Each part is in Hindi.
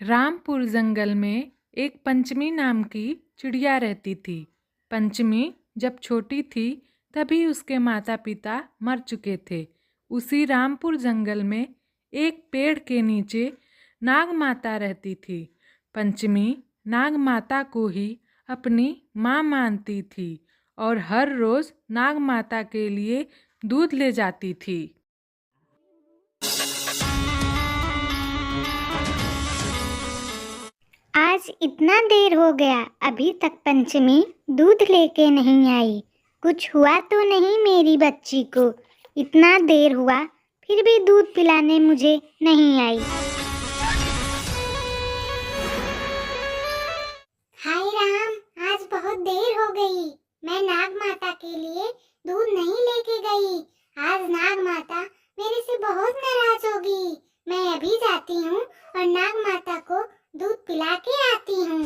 रामपुर जंगल में एक पंचमी नाम की चिड़िया रहती थी। पंचमी जब छोटी थी तभी उसके माता पिता मर चुके थे। उसी रामपुर जंगल में एक पेड़ के नीचे नाग माता रहती थी। पंचमी नाग माता को ही अपनी माँ मानती थी और हर रोज़ नाग माता के लिए दूध ले जाती थी। आज इतना देर हो गया, अभी तक पंचमी दूध लेके नहीं आई। कुछ हुआ तो नहीं मेरी बच्ची को? इतना देर हुआ फिर भी दूध पिलाने मुझे नहीं आई। हाय राम, आज बहुत देर हो गई। मैं नाग माता के लिए दूध नहीं लेके गई। आज नाग माता मेरे से बहुत नाराज होगी। मैं अभी जाती हूँ और नाग माता को दूध पिला के आती हूँ।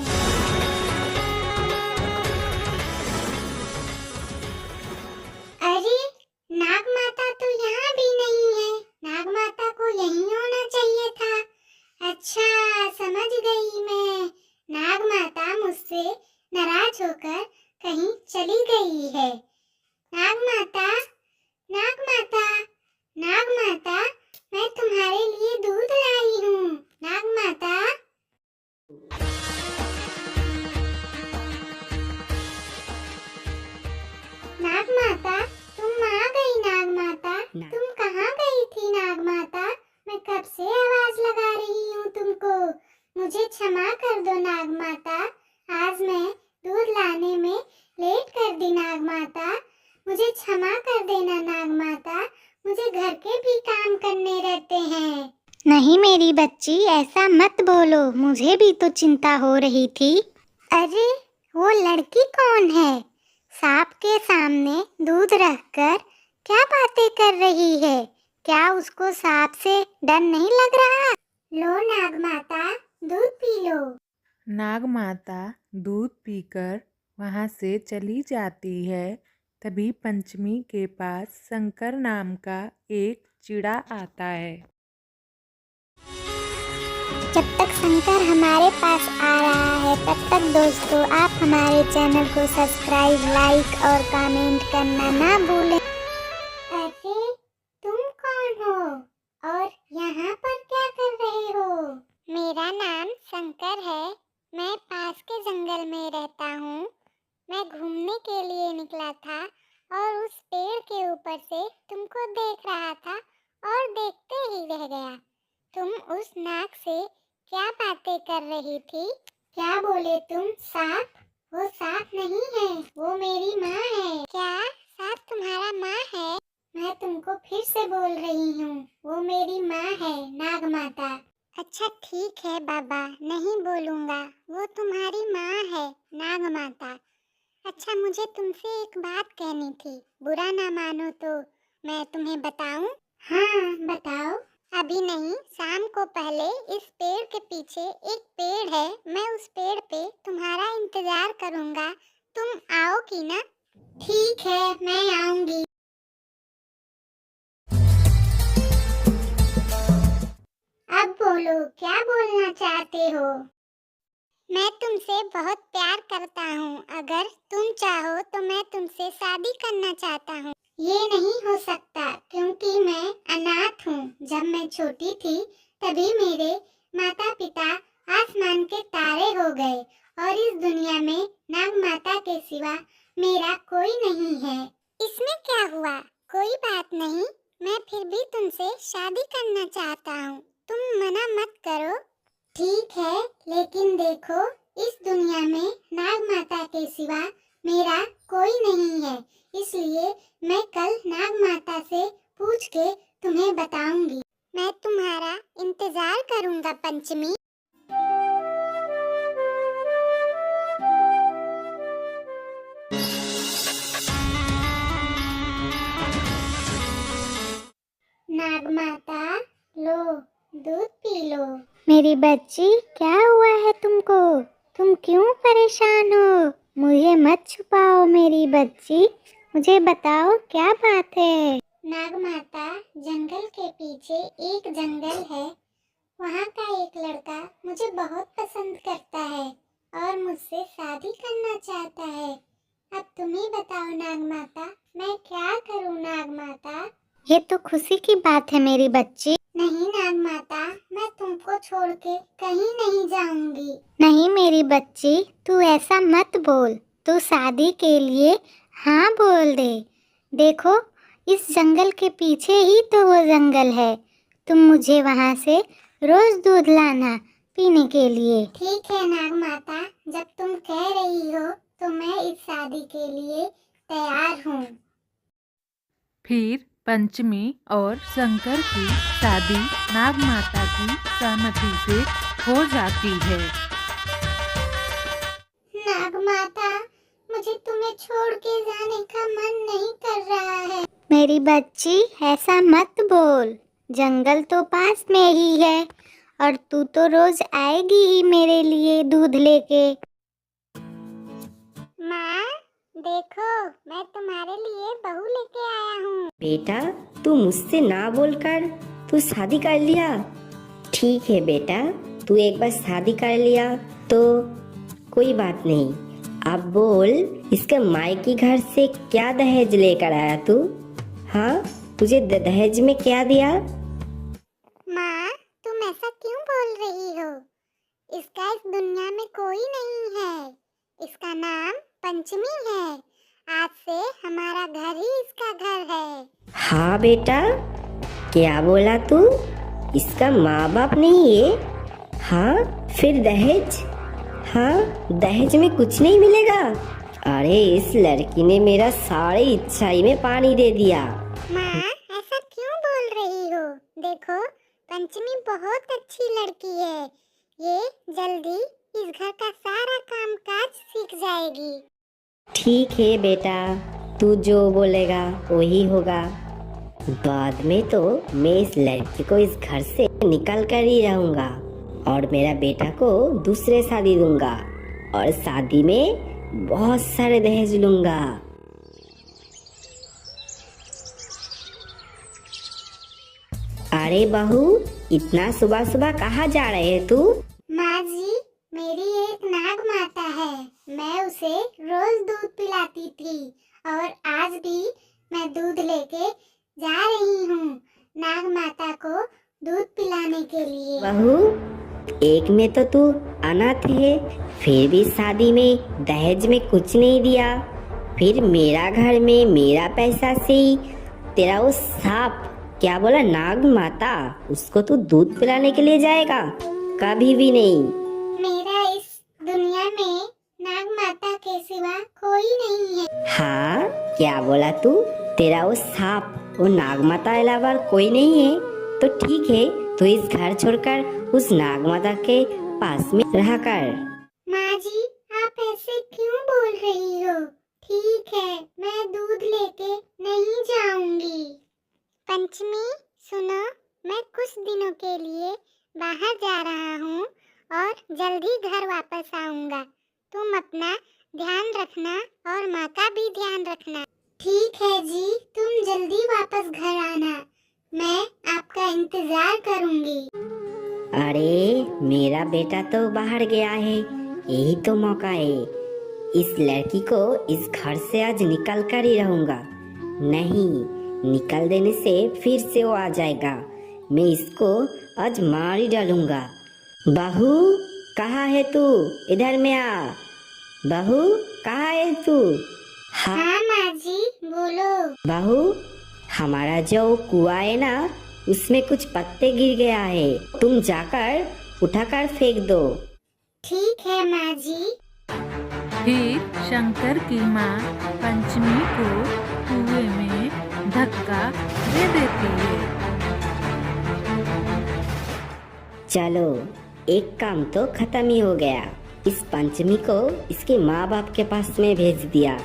अरे, नाग माता तो यहाँ भी नहीं है। नाग माता को यहीं होना चाहिए था। अच्छा, समझ गई मैं। नाग माता मुझसे नाराज होकर कहीं चली गई है। नाग माता, नाग माता, नाग माता, मैं तुम्हारे लिए दूध लाई हूँ। नाग माता। नाग माता, तुम आ गई। नाग माता, तुम कहाँ गई थी? नाग माता, मैं कब से आवाज लगा रही हूँ तुमको। मुझे क्षमा कर दो नाग माता। आज मैं दूध लाने में लेट कर दी। नाग माता, मुझे क्षमा कर देना। नाग माता, मुझे घर के भी काम करने रहते हैं। नहीं मेरी बच्ची, ऐसा मत बोलो। मुझे भी तो चिंता हो रही थी। अरे, वो लड़की कौन है? सांप के सामने दूध रखकर क्या बातें कर रही है? क्या उसको सांप से डर नहीं लग रहा? लो नाग माता, दूध पी लो। नाग माता दूध पीकर वहाँ से चली जाती है। तभी पंचमी के पास शंकर नाम का एक चिड़ा आता है। जब तक शंकर हमारे पास आ रहा है तब तक दोस्तों आप हमारे चैनल को सब्सक्राइब, लाइक और कमेंट करना ना भूलें। अरे, तुम कौन हो और यहाँ पर क्या कर रहे हो? मेरा नाम शंकर है। मैं पास के जंगल में रहता हूँ। मैं घूमने के लिए निकला था और उस पेड़ के ऊपर से तुमको देख रहा था और देखते ही रह गया। तुम उस नाग से क्या बातें कर रही थी? क्या बोले तुम? सांप? वो सांप नहीं है, वो मेरी माँ है। क्या सांप तुम्हारा माँ है? मैं तुमको फिर से बोल रही हूँ, वो मेरी माँ है, नाग माता। अच्छा ठीक है बाबा, नहीं बोलूँगा। वो तुम्हारी माँ है, नाग माता। अच्छा, मुझे तुमसे एक बात कहनी थी। बुरा ना मानो तो मैं तुम्हें बताऊं? हाँ, बताओ। अभी नहीं, शाम को पहले इस पेड़ के पीछे एक पेड़ है। मैं उस पेड़ पे तुम्हारा इंतजार करूंगा। तुम आओगी ना? ठीक है, मैं आऊंगी। अब बोलो, क्या बोलना चाहते हो? मैं तुमसे बहुत प्यार करता हूँ। अगर तुम चाहो तो मैं तुमसे शादी करना चाहता हूँ। ये नहीं हो सकता क्योंकि मैं अनाथ हूँ। जब मैं छोटी थी तभी मेरे माता पिता आसमान के तारे हो गए और इस दुनिया में नाग माता के सिवा मेरा कोई नहीं है। इसमें क्या हुआ? कोई बात नहीं, मैं फिर भी तुमसे शादी करना चाहता हूँ। तुम मना मत करो। ठीक है, लेकिन देखो, इस दुनिया में नाग माता के सिवा मेरा कोई नहीं है। इसलिए मैं कल नाग माता से पूछ के तुम्हें बताऊंगी। मैं तुम्हारा इंतजार करूंगा पंचमी। नाग माता, लो, दूध पी लो। मेरी बच्ची, क्या हुआ है तुमको? तुम क्यों परेशान हो? मुझे मत छुपाओ मेरी बच्ची, मुझे बताओ क्या बात है। नाग माता, जंगल के पीछे एक जंगल है। वहाँ का एक लड़का मुझे मुझे बहुत पसंद करता है और मुझसे शादी करना चाहता है। अब तुम ही बताओ नाग माता, मैं क्या करूं नाग माता? ये तो खुशी की बात है मेरी बच्ची। नहीं नाग माता, मैं तुमको छोड़ के कहीं नहीं जाऊंगी। नहीं मेरी बच्ची, तू ऐसा मत बोल। तू शादी के लिए हाँ बोल दे। देखो इस जंगल के पीछे ही तो वो जंगल है। तुम मुझे वहाँ से रोज दूध लाना पीने के लिए। ठीक है नाग माता, जब तुम कह रही हो तो मैं इस शादी के लिए तैयार हूँ। फिर पंचमी और शंकर की शादी नाग माता की सहमति से हो जाती है। नाग माता, मुझे तुम्हें छोड़ के जाने का मन नहीं कर रहा है। मेरी बच्ची ऐसा मत बोल, जंगल तो पास में ही है और तू तो रोज आएगी ही मेरे लिए दूध लेके। माँ देखो, मैं तुम्हारे लिए बहू लेके आया हूँ। बेटा तू मुझसे ना बोलकर तू शादी कर लिया। ठीक है बेटा, तू एक बार शादी कर लिया तो कोई बात नहीं। अब बोल, इसके मायके घर से क्या दहेज लेकर आया तू? हाँ, तुझे दहेज में क्या दिया? माँ तुम ऐसा क्यों बोल रही हो? इसका इस दुनिया में कोई नहीं है। इसका नाम पंचमी है। आज से हमारा घर ही इसका घर है। हाँ बेटा, क्या बोला तू? इसका माँ बाप नहीं है? हाँ, फिर दहेज? हाँ, दहेज में कुछ नहीं मिलेगा। अरे इस लड़की ने मेरा सारी इच्छाई में पानी दे दिया। माँ ऐसा क्यों बोल रही हो? देखो पंचमी बहुत अच्छी लड़की है। ये जल्दी इस घर का सारा काम काज सीख जाएगी। ठीक है बेटा, तू जो बोलेगा वही होगा। बाद में तो मैं इस लड़की को इस घर से निकाल कर ही रहूंगा और मेरा बेटा को दूसरे शादी दूंगा और शादी में बहुत सारे दहेज लूंगा। अरे बहू, इतना सुबह सुबह कहाँ जा रहे है तू? माँ जी, मेरी एक नाग माता है। मैं उसे रोज दूध पिलाती थी और आज भी मैं दूध लेके जा रही हूँ नाग माता को दूध पिलाने के लिए। बहू, एक में तो तू अनाथ है, फिर भी शादी में दहेज में कुछ नहीं दिया। फिर मेरा घर में मेरा पैसा से ही तेरा वो सांप, क्या बोला, नाग माता, उसको तू दूध पिलाने के लिए जाएगा? कभी भी नहीं। मेरा इस दुनिया में नाग माता के सिवा कोई नहीं है। हाँ, क्या बोला तू? तेरा वो सांप, वो नाग माता अलावा कोई नहीं है? तो ठीक है, तू इस घर छोड़कर उस नाग माता के पास में रहा कर। माँ जी, आप ऐसे क्यों बोल रही हो? ठीक है, मैं दूध लेके नहीं जाऊंगी। पंचमी सुनो, मैं कुछ दिनों के लिए बाहर जा रहा हूँ और जल्दी घर वापस आऊंगा। तुम अपना ध्यान रखना और माँ का भी ध्यान रखना। ठीक है जी, तुम जल्दी वापस घर आना। मैं आपका इंतजार करूंगी। अरे मेरा बेटा तो बाहर गया है, यही तो मौका है। इस लड़की को इस घर से आज निकल कर ही रहूंगा। नहीं, निकल देने से फिर से वो आ जाएगा। मैं इसको आज मार ही डालूंगा। बहू, कहाँ है तू? इधर में आ। बहू, कहाँ है तू? हाँ माँ जी, बोलो। बहू, हमारा जो कुआं है ना, उसमें कुछ पत्ते गिर गया है, तुम जाकर उठाकर फेंक दो। ठीक है माँ जी। फिर शंकर की माँ पंचमी को कुएं में धक्का दे देती है। चलो, एक काम तो खत्म ही हो गया। इस पंचमी को इसके माँ बाप के पास में भेज दिया।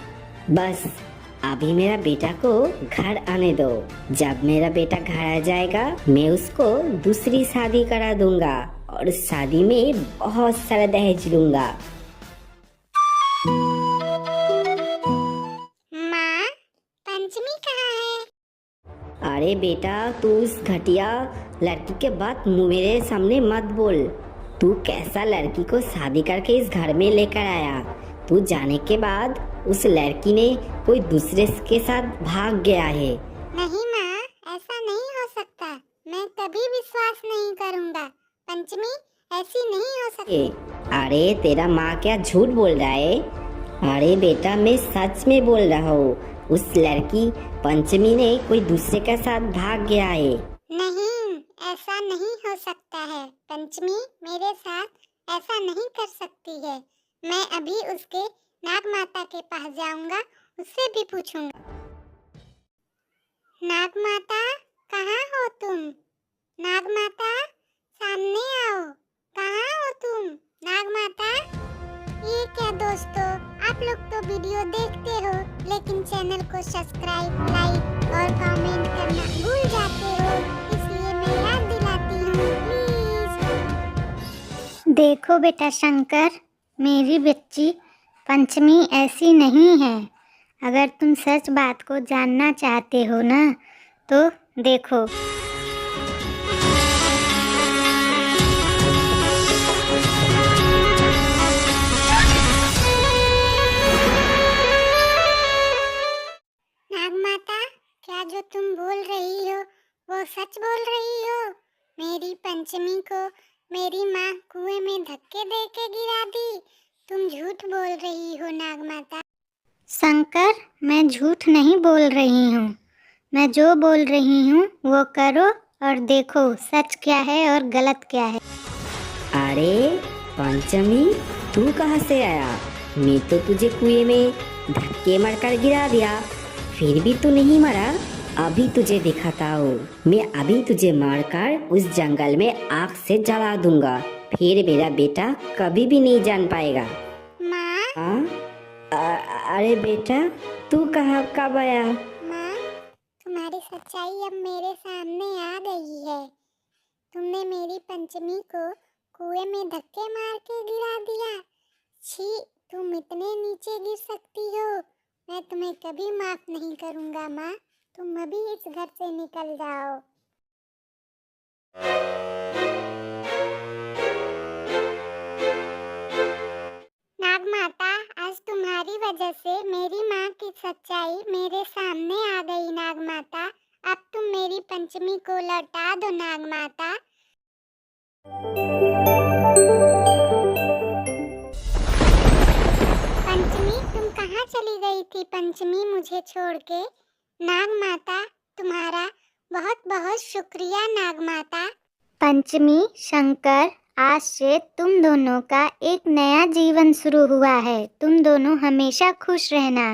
बस अभी मेरा बेटा को घर आने दो। जब मेरा बेटा घर आ जाएगा, मैं उसको दूसरी शादी करा दूंगा और शादी में बहुत सारा दहेज लूंगा। माँ, पंचमी कहाँ है? अरे बेटा, तू इस घटिया लड़की के बात मेरे सामने मत बोल। तू कैसा लड़की को शादी करके इस घर में लेकर आया? तू जाने के बाद उस लड़की ने कोई दूसरे के साथ भाग गया है। नहीं माँ, ऐसा नहीं हो सकता। मैं कभी विश्वास नहीं करूँगा। पंचमी, ऐसी नहीं हो सकती। अरे तेरा माँ क्या झूठ बोल रहा है? अरे बेटा, मैं सच में बोल रहा हूँ। उस लड़की पंचमी ने कोई दूसरे के साथ भाग गया है। नहीं, ऐसा नहीं हो सकता है। पंचमी मेरे साथ ऐसा नहीं कर सकती है। मैं अभी उसके नाग माता के पास जाऊंगा, उससे भी पूछूंगा। नाग माता, कहाँ हो तुम? नाग माता, सामने आओ। कहाँ हो तुम? नाग माता। ये क्या दोस्तों, आप लोग तो वीडियो देखते हो लेकिन चैनल को सब्सक्राइब, लाइक और कमेंट करना भूल जाते हो, इसलिए मैं याद दिलाती हूँ, प्लीज। देखो बेटा शंकर, मेरी बच्ची पंचमी ऐसी नहीं है। अगर तुम सच बात को जानना चाहते हो ना, तो देखो। नाग माता, क्या जो तुम बोल रही हो वो सच बोल रही हो? मेरी पंचमी को मेरी माँ कुएं में धक्के दे के गिरा दी। तुम झूठ बोल रही हो नाग माता। शंकर, मैं झूठ नहीं बोल रही हूँ। मैं जो बोल रही हूँ वो करो और देखो सच क्या है और गलत क्या है। अरे पंचमी, तू कहाँ से आया? मैं तो तुझे कुएं में धक्के मारकर गिरा दिया, फिर भी तू नहीं मरा। अभी तुझे दिखाता हूँ। मैं अभी तुझे मारकर उस जंगल में आग से जला दूंगा, फिर मेरा बेटा कभी भी नहीं जान पाएगा। माँ, अरे बेटा, तू कहाँ कब आया? माँ, तुम्हारी सच्चाई अब मेरे सामने आ गई है। तुमने मेरी पंचमी को कुएं में धक्के मार के गिरा दिया। छी, तुम इतने नीचे गिर सकती हो? मैं तुम्हें कभी माफ नहीं करूँगा माँ। तुम अभी इस घर से निकल जाओ। नाग माता, आज तुम्हारी वजह से मेरी माँ की सच्चाई मेरे सामने आ गई। नाग माता, अब तुम मेरी पंचमी को लौटा दो। नाग माता। पंचमी, तुम कहाँ चली गई थी? पंचमी, मुझे छोड़ के। नाग माता, तुम्हारा बहुत बहुत शुक्रिया नाग माता। पंचमी, शंकर, आज से तुम दोनों का एक नया जीवन शुरू हुआ है। तुम दोनों हमेशा खुश रहना।